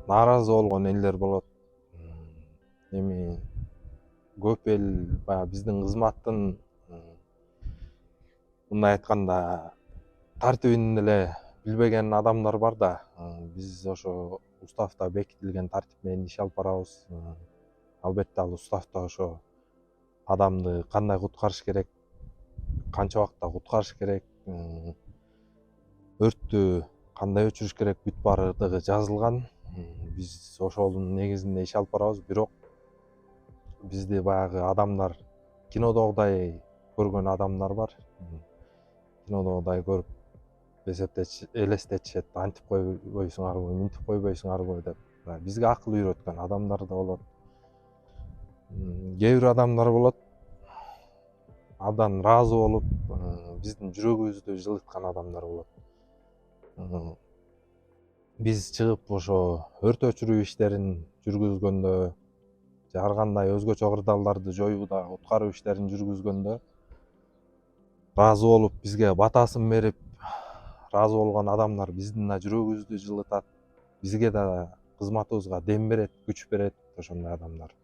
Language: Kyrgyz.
Нааразы болгон элдер болот. Эми көп эл баягы биздин кызматтын мындай айтканда тартибин эле билбеген адамдар бар да. Биз ошо уставда бекитилген тартип менен иш алып барабыз. Албетте ал уставда ошо адамды кандай куткарыш керек, канча убакытта куткарыш керек, өрттү кандай өчүрүш керек, бүт баардыгы жазылган. Биз ошонун негизинде иш алып барабыз. Бирок бизди баягы адамдар кинодогудай көргөн адамдар бар. Кинодогудай көрүп элестетишет, антип койбойсуңарбы, минтип койбойсуңарбы деп. Бизге акыл үйрөткөн адамдар да болот. Кээ бир адамдар болот, абдан ыраазы болуп, биздин жүрөгүбүздү жылыткан адамдар болот. Биз чыгып ошо өрт өчүрүү иштерин жүргүзгөндө же ар кандай өзгөчө кырдаалдарды жоюуда, куткаруу иштерин жүргүзгөндө ыраазы болуп, бизге батасын берип, ыраазы болгон адамдар биздин да жүрөгүбүздү жылытат, бизге да кызматыбызга дем берет, күч берет ошондой адамдар.